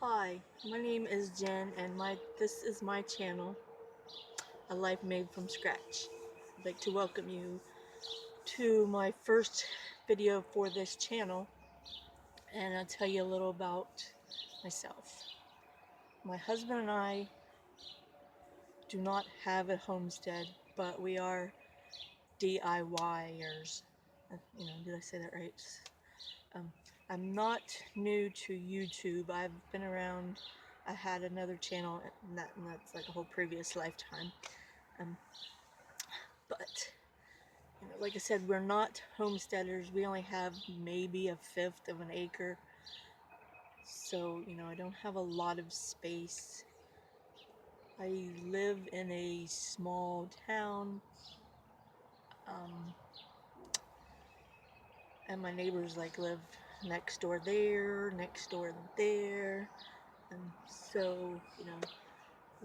Hi, my name is Jen and this is my channel, A Life Made from Scratch. I'd like to welcome you to my first video for this channel, and I'll tell you a little about myself. My husband and I do not have a homestead, but we are DIYers. Did I say that right? Um, I'm not new to YouTube. I've been around. I had another channel, and that's like a whole previous lifetime. Um, but like I said, we're not homesteaders. We only have maybe a fifth of an acre, so I don't have a lot of space. I live in a small town, um, and my neighbors live next door there, and so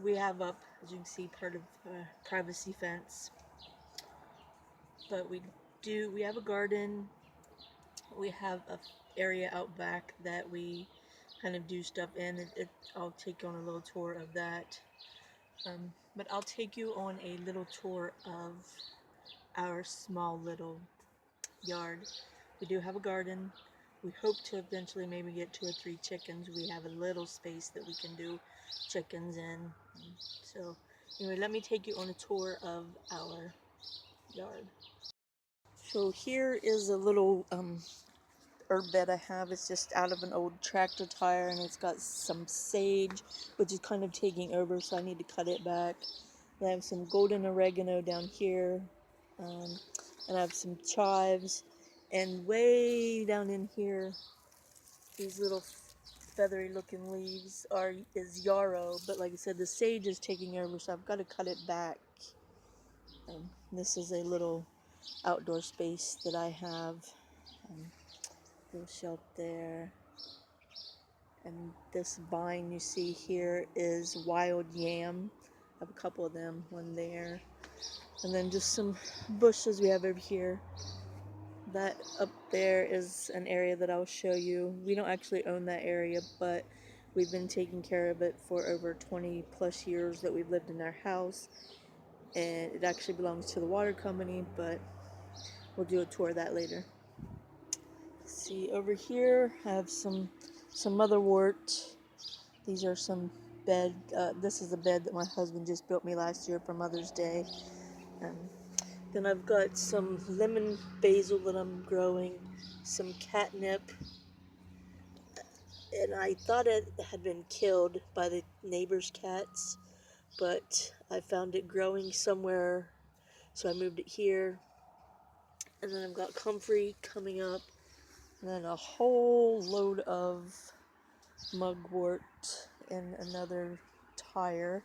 we have up, as you can see, part of privacy fence, but we have a garden. We have a area out back that we kind of do stuff in. I'll take you on a little tour of that. But I'll take you on a little tour of our small little yard. We do have a garden. We hope to eventually maybe get 2 or 3 chickens. We have a little space that we can do chickens in. So anyway, let me take you on a tour of our yard. So here is a little herb bed I have. It's just out of an old tractor tire, and it's got some sage, which is kind of taking over, so I need to cut it back. I have some golden oregano down here, and I have some chives, and way down in here, these little feathery looking leaves is yarrow, but like I said, the sage is taking over, so I've got to cut it back. This is a little outdoor space that I have. Little shelf there. And this vine you see here is wild yam. I have a couple of them, one there. And then just some bushes we have over here. That up there is an area that I'll show you. We don't actually own that area, but we've been taking care of it for over 20 plus years that we've lived in our house. And it actually belongs to the water company, but we'll do a tour of that later. See, over here I have some motherwort. These are some bed. This is a bed that my husband just built me last year for Mother's Day. Then I've got some lemon basil that I'm growing, some catnip, and I thought it had been killed by the neighbor's cats, but I found it growing somewhere, so I moved it here. And then I've got comfrey coming up, and then a whole load of mugwort in another tire.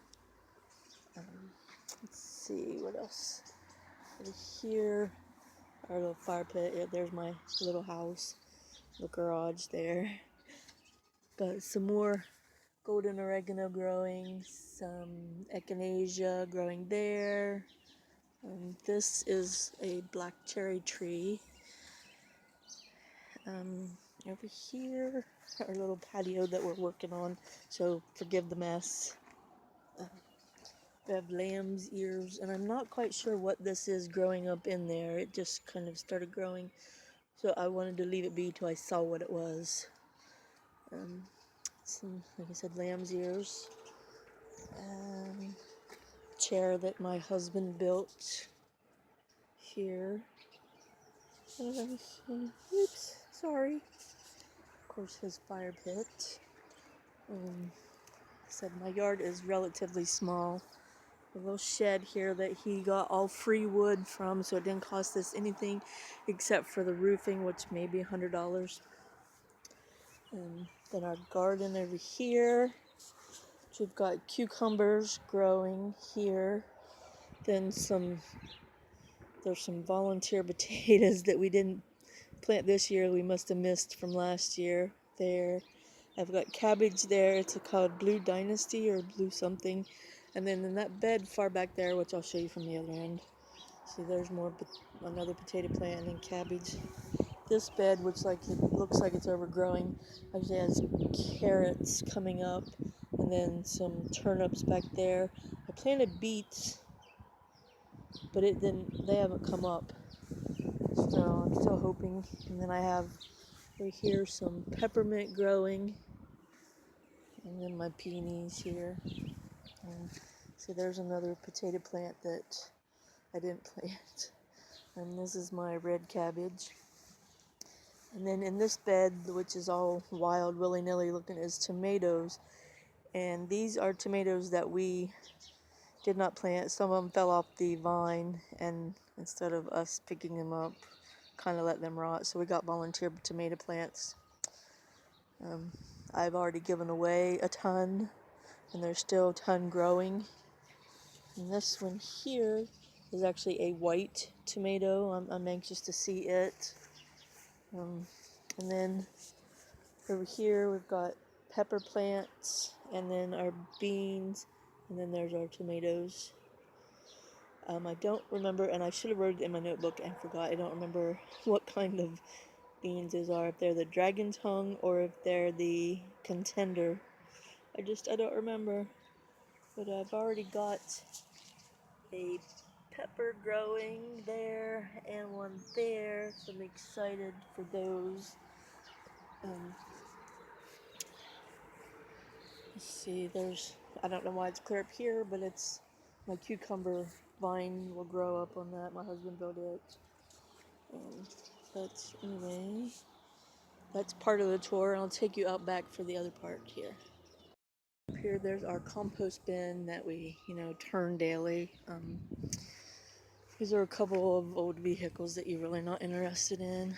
Let's see what else. Over here, our little fire pit. Yeah, there's my little house, the garage there. Got some more golden oregano growing, some echinacea growing there. This is a black cherry tree. Over here, our little patio that we're working on, so forgive the mess. We have lamb's ears, and I'm not quite sure what this is growing up in there. It just kind of started growing, so I wanted to leave it be till I saw what it was. Some, like I said, lamb's ears. Chair that my husband built here. Oops, sorry. Of course, his fire pit. I said my yard is relatively small. A little shed here that he got all free wood from, so it didn't cost us anything except for the roofing, which may be $100. And then our garden over here, which we've got cucumbers growing here. Then there's some volunteer potatoes that we didn't plant this year. We must have missed from last year there. I've got cabbage there. It's called Blue Dynasty or Blue something. And then in that bed far back there, which I'll show you from the other end. See, there's another potato plant and then cabbage this bed, which looks like it's overgrowing, actually has carrots coming up, and then some turnips back there. I planted beets, but they haven't come up. So I'm still hoping. And then I have right here some peppermint growing, and then my peonies here. And so there's another potato plant that I didn't plant. And this is my red cabbage. And then in this bed, which is all wild, willy-nilly looking, is tomatoes. And these are tomatoes that we did not plant. Some of them fell off the vine, and instead of us picking them up, kind of let them rot. So we got volunteer tomato plants. I've already given away a ton, and there's still a ton growing. And this one here is actually a white tomato. I'm anxious to see it. And then over here we've got pepper plants, and then our beans, and then there's our tomatoes. I don't remember, and I should have wrote it in my notebook and forgot. I don't remember what kind of beans those are, if they're the dragon tongue or if they're the contender. I don't remember. But I've already got a pepper growing there and one there, so I'm excited for those. Let's see, I don't know why it's clear up here, but it's my cucumber vine will grow up on that. My husband built it. But anyway, that's part of the tour, and I'll take you out back for the other part here. Up here, there's our compost bin that we, turn daily. These are a couple of old vehicles that you're really not interested in.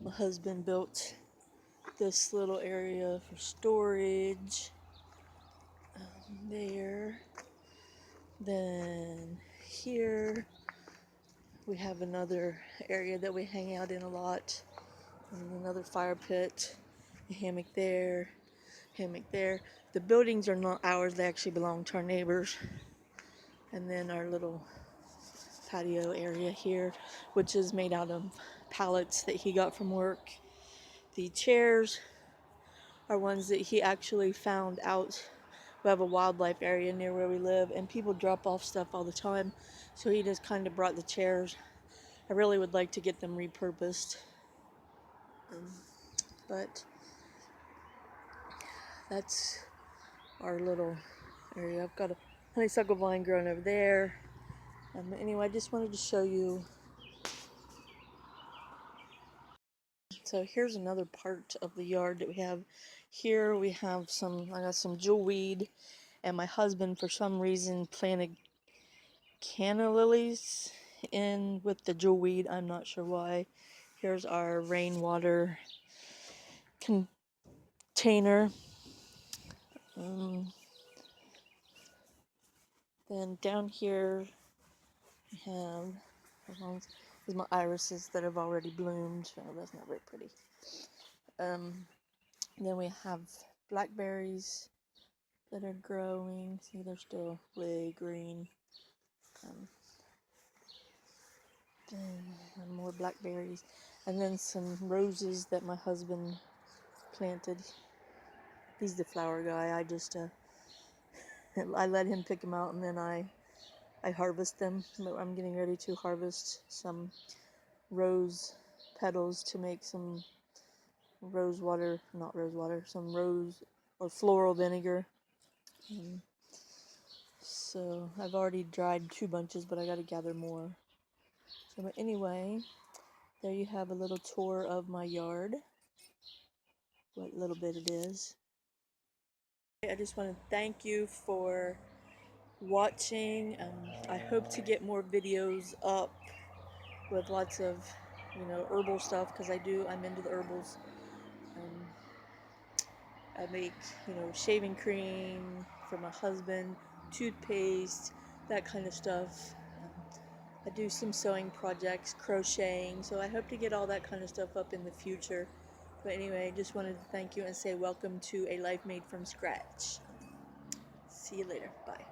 My husband built this little area for storage. There. Then here we have another area that we hang out in a lot. And another fire pit. A hammock there. Hammock there. The buildings are not ours, they actually belong to our neighbors. And then our little patio area here, which is made out of pallets that he got from work. The chairs are ones that he actually found out. We have a wildlife area near where we live, and people drop off stuff all the time, so he just kind of brought the chairs. I really would like to get them repurposed, but that's our little area. I've got a honeysuckle vine growing over there. Anyway, I just wanted to show you. So here's another part of the yard that we have. Here we have I got some jewelweed, and my husband for some reason planted canna lilies in with the jewelweed. I'm not sure why. Here's our rainwater container. Then down here we have these my irises that have already bloomed. Oh, that's not very pretty. Then we have blackberries that are growing. See, they're still way green. And more blackberries. And then some roses that my husband planted. He's the flower guy. I just, I let him pick them out, and then I harvest them. I'm getting ready to harvest some rose petals to make some some rose or floral vinegar. So I've already dried 2 bunches, but I got to gather more. So but anyway, there you have a little tour of my yard, what little bit it is. I just want to thank you for watching. I hope to get more videos up with lots of, herbal stuff, because I'm into the herbals. I make, shaving cream for my husband, toothpaste, that kind of stuff. I do some sewing projects, crocheting, so I hope to get all that kind of stuff up in the future. But anyway, I just wanted to thank you and say welcome to A Life Made from Scratch. See you later. Bye.